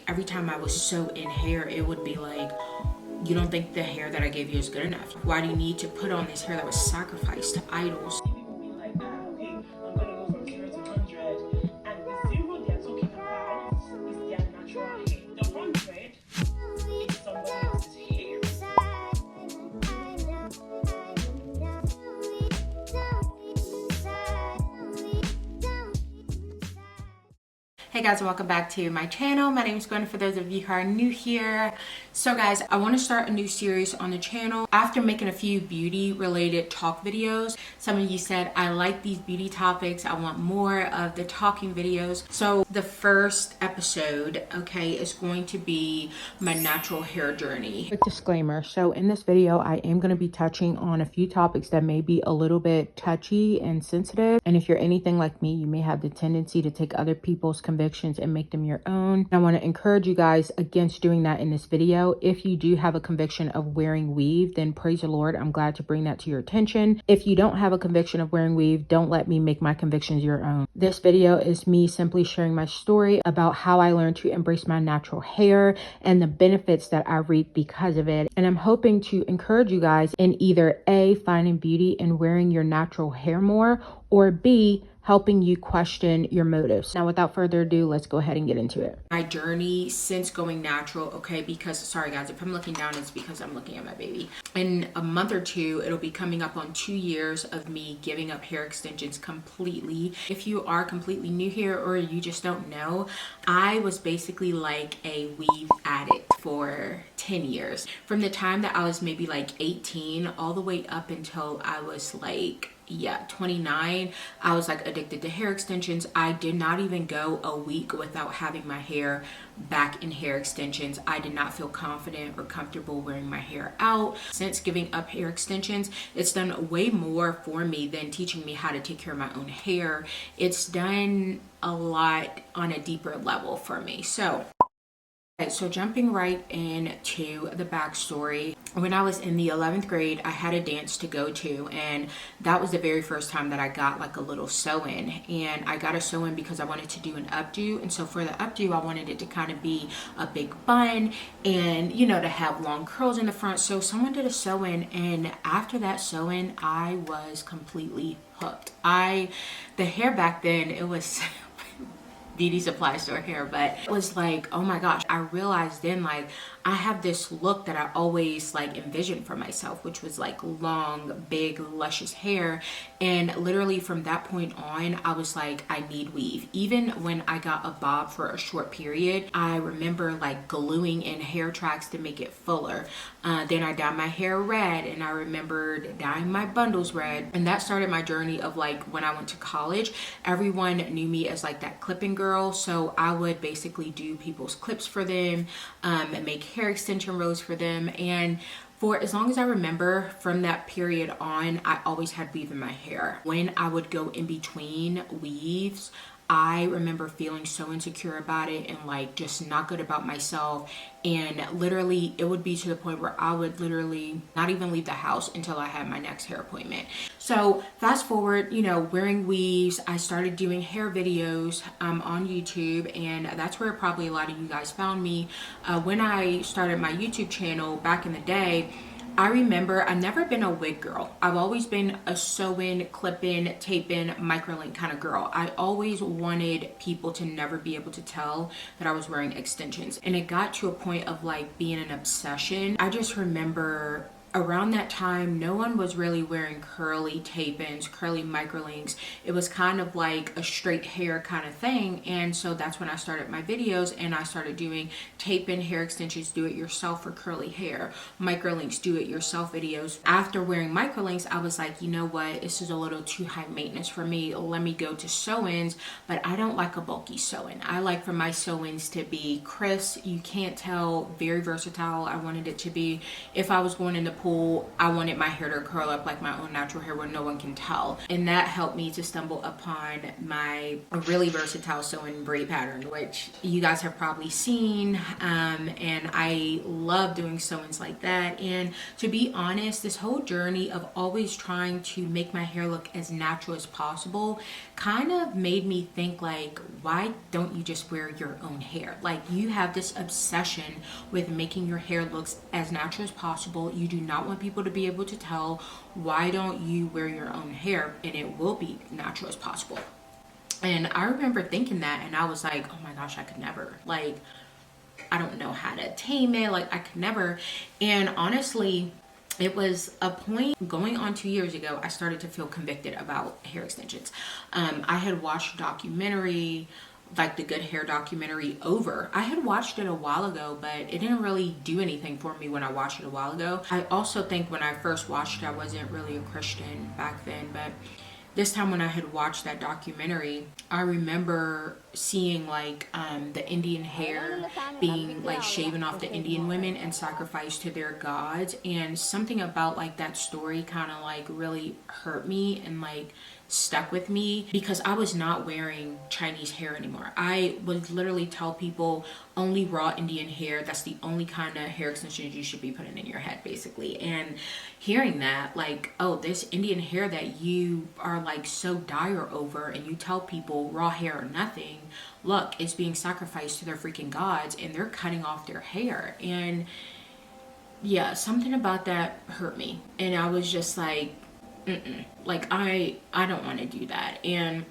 every time I was so in hair, it would be like, you don't think the hair that I gave you is good enough? Why do you need to put on this hair that was sacrificed to idols? People be like, okay, I'm gonna go from 0 to 100, and the 0 they're talking about is their natural hair. The 100 is somebody else's hair. Hey guys, welcome back to my channel. My name is Gwen for those of you who are new here. So guys, I want to start a new series on the channel. After making a few beauty related talk videos, some of you said, I like these beauty topics. I want more of the talking videos. So the first episode, okay, is going to be my natural hair journey. Quick disclaimer. So in this video, I am going to be touching on a few topics that may be a little bit touchy and sensitive. And if you're anything like me, you may have the tendency to take other people's convictions and make them your own. I want to encourage you guys against doing that in this video. If you do have a conviction of wearing weave, then praise the Lord. I'm glad to bring that to your attention. If you don't have a conviction of wearing weave, don't let me make my convictions your own. This video is me simply sharing my story about how I learned to embrace my natural hair and the benefits that I reap because of it. And I'm hoping to encourage you guys in either A, finding beauty in wearing your natural hair more, or B, helping you question your motives. Now, without further ado, let's go ahead and get into it. My journey since going natural, okay, because, sorry guys, if I'm looking down, it's because I'm looking at my baby. In a month or two, it'll be coming up on 2 years of me giving up hair extensions completely. If you are completely new here or you just don't know, I was basically like a weave addict for 10 years. From the time that I was maybe like 18 all the way up until I was like 29, I was like addicted to hair extensions. I did not even go a week without having my hair back in hair extensions. I did not feel confident or comfortable wearing my hair out. Since giving up hair extensions, it's done way more for me than teaching me how to take care of my own hair. It's done a lot on a deeper level for me. So jumping right into the backstory. When I was in the 11th grade, I had a dance to go to, and that was the very first time that I got like a little sew-in. And I got a sew-in because I wanted to do an updo, and so for the updo, I wanted it to kind of be a big bun and, you know, to have long curls in the front. So someone did a sew-in, and after that sew-in, I was completely hooked. The hair back then, it was beauty supply store hair, but it was like, oh my gosh, I realized then like I have this look that I always like envisioned for myself, which was like long, big, luscious hair. And literally from that point on, I was like, I need weave. Even when I got a bob for a short period, I remember like gluing in hair tracks to make it fuller. Then I dyed my hair red, and I remembered dyeing my bundles red. And that started my journey of like when I went to college, everyone knew me as like that clipping girl. So I would basically do people's clips for them and make hair extension rows for them. And for as long as I remember, from that period on, I always had weave in my hair. When I would go in between weaves, I remember feeling so insecure about it and like just not good about myself. And literally it would be to the point where I would literally not even leave the house until I had my next hair appointment. So fast forward, you know, wearing weaves, I started doing hair videos on YouTube, and that's where probably a lot of you guys found me. When I started my YouTube channel back in the day, I remember I've never been a wig girl. I've always been a sew-in, clip-in, tape-in, microlink kind of girl. I always wanted people to never be able to tell that I was wearing extensions. And it got to a point of like being an obsession. I just remember around that time, no one was really wearing curly tape-ins, curly microlinks. It was kind of like a straight hair kind of thing. And so that's when I started my videos, and I started doing tape-in hair extensions, do it yourself for curly hair, microlinks, do it yourself videos. After wearing microlinks, I was like, you know what, this is a little too high maintenance for me. Let me go to sew-ins, but I don't like a bulky sew-in. I like for my sew-ins to be crisp. You can't tell, very versatile. I wanted it to be, if I was going into pull, I wanted my hair to curl up like my own natural hair where no one can tell. And that helped me to stumble upon my really versatile sewing braid pattern, which you guys have probably seen. And I love doing sewings like that. And to be honest, this whole journey of always trying to make my hair look as natural as possible kind of made me think, like, why don't you just wear your own hair? Like, you have this obsession with making your hair look as natural as possible. You do not want people to be able to tell. Why don't you wear your own hair and it will be natural as possible? And I remember thinking that, and I was like, oh my gosh, I could never. Like, I don't know how to tame it. Like, I could never. And honestly, it was a point going on 2 years ago, I started to feel convicted about hair extensions. I had watched a documentary, like the Good Hair documentary, over. I had watched it a while ago, but it didn't really do anything for me when I watched it a while ago. I also think when I first watched it, I wasn't really a Christian back then, but this time when I had watched that documentary, I remember seeing like the Indian hair being like shaven off the Indian women and sacrificed to their gods. And something about like that story kind of like really hurt me and like stuck with me, because I was not wearing Chinese hair anymore. I would literally tell people only raw Indian hair. That's the only kind of hair extensions you should be putting in your head, basically. And hearing that, like, oh, this Indian hair that you are like so dire over, and you tell people raw hair or nothing, look, it's being sacrificed to their freaking gods and they're cutting off their hair. And yeah, something about that hurt me. And I was just like, like, I don't want to do that. And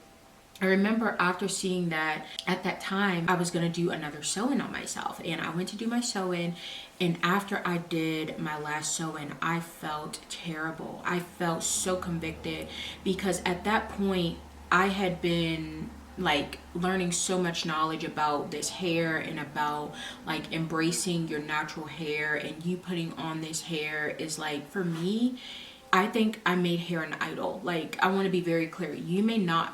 I remember after seeing that, at that time, I was going to do another sewing on myself. And I went to do my sewing. And after I did my last sewing, I felt terrible. I felt so convicted, because at that point, I had been like learning so much knowledge about this hair and about like embracing your natural hair, and you putting on this hair is like, for me, I think I made hair an idol. Like, I want to be very clear. You may not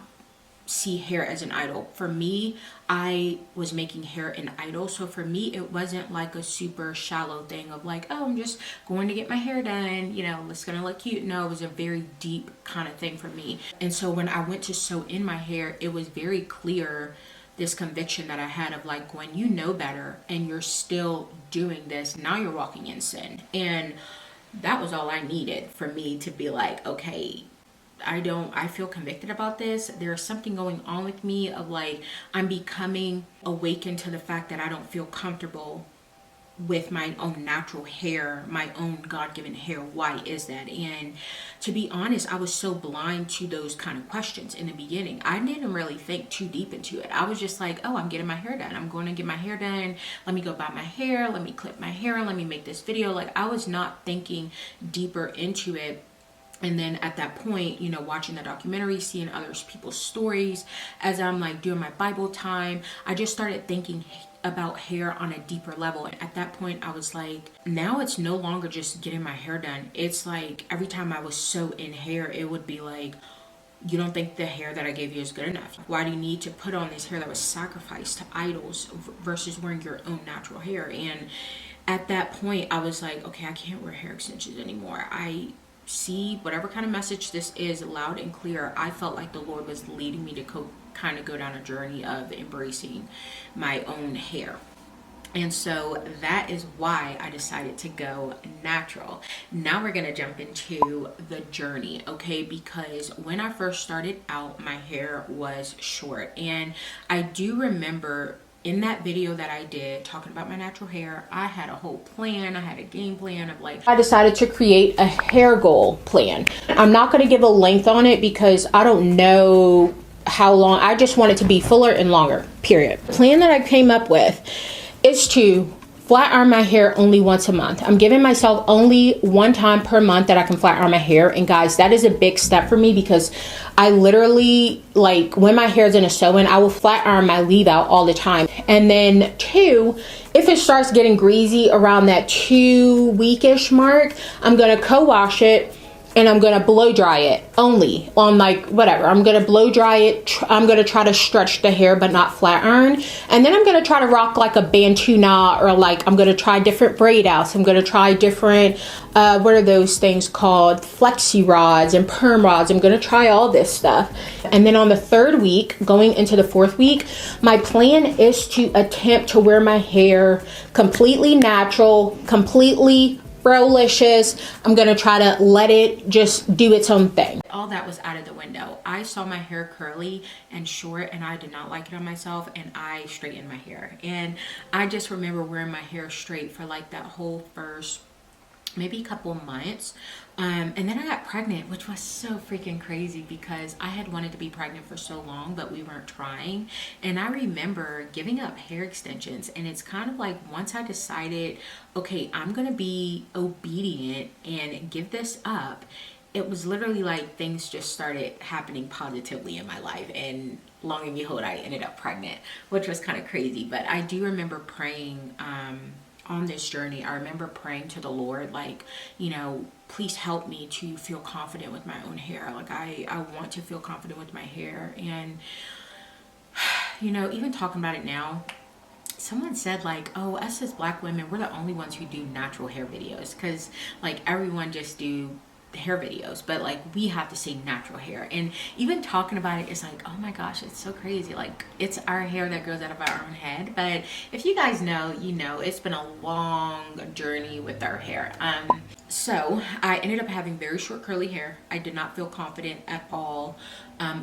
see hair as an idol. For me, I was making hair an idol. So for me, it wasn't like a super shallow thing of like, oh, I'm just going to get my hair done, you know, it's gonna look cute. No, it was a very deep kind of thing for me. And so when I went to sew in my hair, it was very clear, this conviction that I had of like, when you know better and you're still doing this, now you're walking in sin. And that was all I needed for me to be like, okay, I feel convicted about this. There's something going on with me of like, I'm becoming awakened to the fact that I don't feel comfortable with my own natural hair, my own God-given hair. Why is that? And to be honest, I was so blind to those kind of questions in the beginning. I didn't really think too deep into it. I was just like, oh, I'm getting my hair done. I'm going to get my hair done. Let me go buy my hair. Let me clip my hair. Let me make this video. Like, I was not thinking deeper into it. And then at that point, you know, watching the documentary, seeing other people's stories, as I'm like doing my Bible time, I just started thinking about hair on a deeper level. And at that point, I was like, now it's no longer just getting my hair done. It's like every time I was so in hair, it would be like, you don't think the hair that I gave you is good enough? Why do you need to put on this hair that was sacrificed to idols versus wearing your own natural hair? And at that point, I was like, okay, I can't wear hair extensions anymore. I see whatever kind of message this is loud and clear. I felt like the Lord was leading me to kind of go down a journey of embracing my own hair. And so that is why I decided to go natural. Now we're gonna jump into the journey, okay? Because when I first started out, my hair was short. And I do remember in that video that I did talking about my natural hair, I had a whole plan. I had a game plan of like, I decided to create a hair goal plan. I'm not going to give a length on it because I don't know how long. I just want it to be fuller and longer, period. The plan that I came up with is to flat iron my hair only once a month. I'm giving myself only one time per month that I can flat iron my hair. And guys, that is a big step for me, because I literally, like, when my hair is in a sew-in, I will flat iron my leave out all the time. And then 2, if it starts getting greasy around that 2 weekish mark, I'm gonna co-wash it and I'm gonna blow dry it only on like whatever. I'm gonna blow dry it. I'm gonna try to stretch the hair but not flat iron, and then I'm gonna try to rock like a bantu knot, or like I'm gonna try different braid outs. I'm gonna try different what are those things called, flexi rods and perm rods. I'm gonna try all this stuff, and then on the 3rd week going into the 4th week, my plan is to attempt to wear my hair completely natural, completely Brolicious. I'm gonna try to let it just do its own thing. All that was out of the window. I saw my hair curly and short and I did not like it on myself, and I straightened my hair. And I just remember wearing my hair straight for like that whole first maybe a couple of months. And then I got pregnant, which was so freaking crazy because I had wanted to be pregnant for so long, but we weren't trying. And I remember giving up hair extensions, and it's kind of like once I decided, okay, I'm gonna be obedient and give this up, it was literally like things just started happening positively in my life, and long and behold, I ended up pregnant, which was kind of crazy. But I do remember praying on this journey. I remember praying to the Lord, like, you know, please help me to feel confident with my own hair. Like I want to feel confident with my hair. And you know, even talking about it now, someone said like, oh, us as Black women, we're the only ones who do natural hair videos, because like everyone just do hair videos, but like we have to say natural hair. And even talking about it is like, oh my gosh, it's so crazy. Like it's our hair that grows out of our own head. But if you guys know, you know, it's been a long journey with our hair. So I ended up having very short curly hair. I did not feel confident at all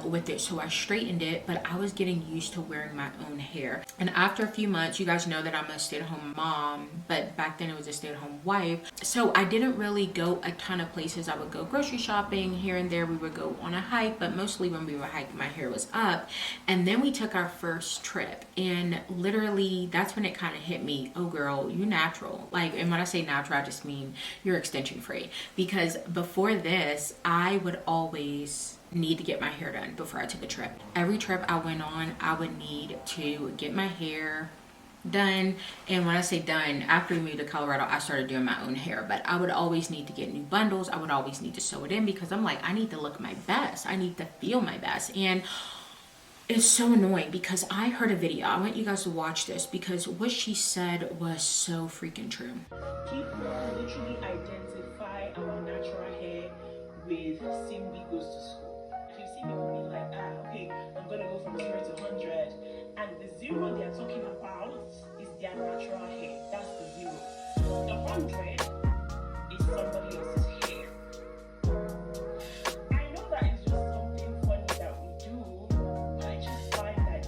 with it, so I straightened it, but I was getting used to wearing my own hair. And after a few months, you guys know that I'm a stay-at-home mom, but back then it was a stay-at-home wife, so I didn't really go a ton of places. I would go grocery shopping here and there. We would go on a hike, but mostly when we were hiking, my hair was up. And then we took our first trip, and literally that's when it kind of hit me, oh girl, you natural. Like, and when I say natural, I just mean you're extension free, because before this I would always need to get my hair done before I took a trip. Every trip I went on, I would need to get my hair done. And when I say done, after we moved to Colorado, I started doing my own hair, but I would always need to get new bundles. I would always need to sew it in, because I'm like, I need to look my best. I need to feel my best. And it's so annoying because I heard a video. I want you guys to watch this because what she said was so freaking true. People literally identify our natural hair with Simbi goes to school. If you see people be like, okay, I'm gonna go from 0 to 100, and the 0 they're talking about is their natural hair. That's the 0. The 100 is somebody else's hair. I know that it's just something funny that we do, but I just find that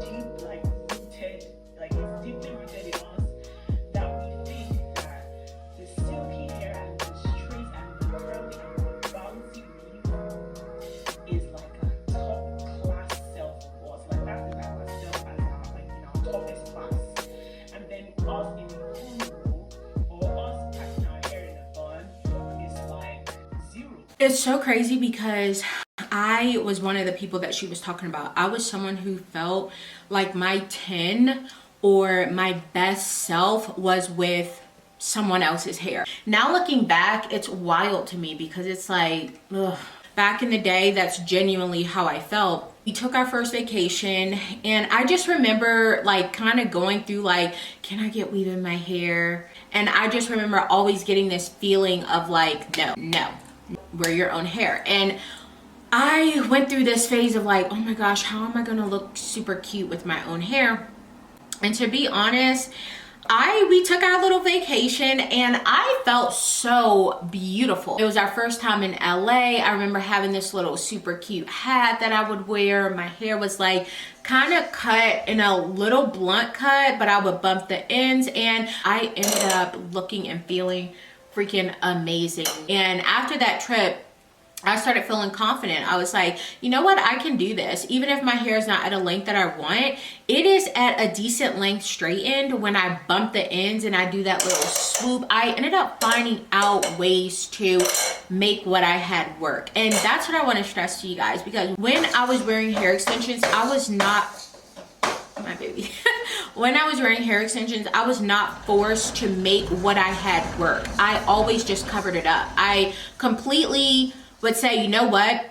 deep, like rooted, like it's deeply rooted in us, that we think that the silky hair and the straight and the curly and the bouncy weave is like a top class self of us. Like that is like ourselves as our, like in our toughest class. And then us in the or us packing our hair in a bun is like 0. It's so crazy because I was one of the people that she was talking about. I was someone who felt like my 10 or my best self was with someone else's hair. Now looking back, it's wild to me because it's like, ugh. Back in the day, that's genuinely how I felt. We took our first vacation, and I just remember like kind of going through like, can I get weave in my hair? And I just remember always getting this feeling of like, no, wear your own hair. And I went through this phase of like, oh my gosh, how am I gonna look super cute with my own hair? And to be honest, we took our little vacation and I felt so beautiful. It was our first time in LA. I remember having this little super cute hat that I would wear. My hair was like kind of cut in a little blunt cut, but I would bump the ends, and I ended up looking and feeling freaking amazing. And after that trip, I started feeling confident. I was like, you know what? I can do this. Even if my hair is not at a length that I want, it is at a decent length straightened. When I bump the ends and I do that little swoop, I ended up finding out ways to make what I had work. And that's what I want to stress to you guys, because when I was wearing hair extensions, I was not, my baby. when I was wearing hair extensions, I was not forced to make what I had work. I always just covered it up. I completely would say, you know what?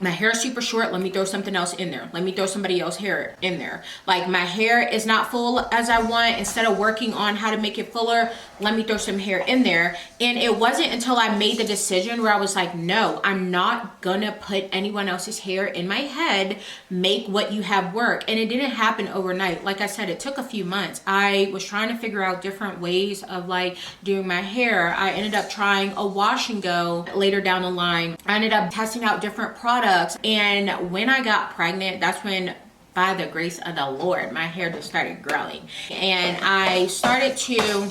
My hair is super short, let me throw something else in there. Let me throw somebody else's hair in there. Like, my hair is not full as I want. Instead of working on how to make it fuller, let me throw some hair in there. And it wasn't until I made the decision where I was like, no, I'm not gonna put anyone else's hair in my head. Make what you have work. And it didn't happen overnight. Like I said, it took a few months. I was trying to figure out different ways of like doing my hair. I ended up trying a wash and go later down the line. I ended up testing out different products. And when I got pregnant, that's when, by the grace of the Lord, my hair just started growing. And I started to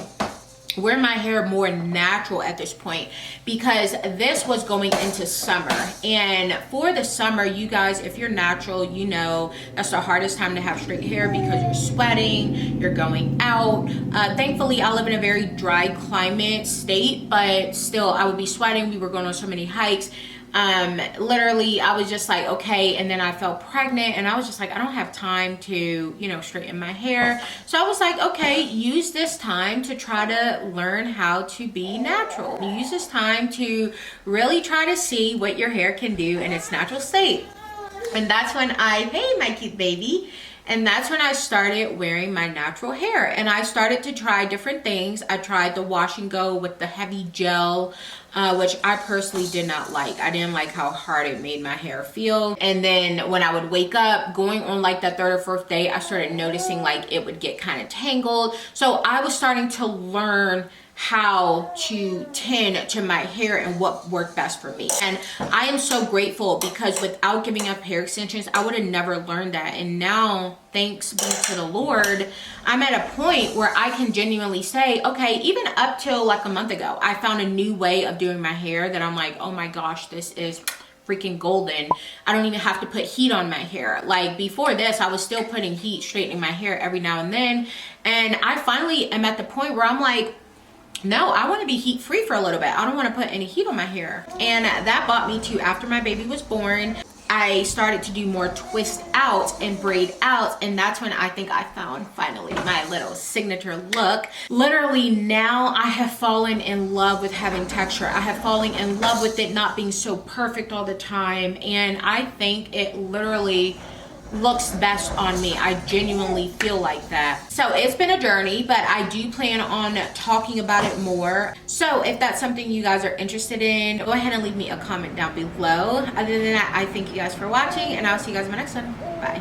wear my hair more natural at this point, because this was going into summer. And for the summer, you guys, if you're natural, you know that's the hardest time to have straight hair, because you're sweating, you're going out. Thankfully, I live in a very dry climate state, but still I would be sweating. We were going on so many hikes. Literally, I was just like, okay. And then I felt pregnant, and I was just like, I don't have time to, you know, straighten my hair. So I was like, okay, use this time to try to learn how to be natural. Use this time to really try to see what your hair can do in its natural state. And that's when hey, my cute baby. And that's when I started wearing my natural hair. And I started to try different things. I tried the wash and go with the heavy gel, which I personally did not like. I didn't like how hard it made my hair feel. And then when I would wake up, going on like the third or fourth day, I started noticing like it would get kind of tangled. So I was starting to learn how to tend to my hair and what worked best for me. And I am so grateful, because without giving up hair extensions, I would have never learned that. And now, thanks be to the Lord, I'm at a point where I can genuinely say, okay, even up till like a month ago, I found a new way of doing my hair that I'm like, oh my gosh, this is freaking golden. I don't even have to put heat on my hair. Like before this, I was still putting heat, straightening my hair every now and then. And I finally am at the point where I'm like, no, I want to be heat free for a little bit. I don't want to put any heat on my hair. And that brought me to, after my baby was born, I started to do more twist outs and braid outs. And that's when I think I found finally my little signature look. Literally now I have fallen in love with having texture. I have fallen in love with it not being so perfect all the time. And I think it literally looks best on me. I genuinely feel like that. So it's been a journey, but I do plan on talking about it more. So if that's something you guys are interested in, go ahead and leave me a comment down below. Other than that, I thank you guys for watching, and I'll see you guys in my next one. Bye.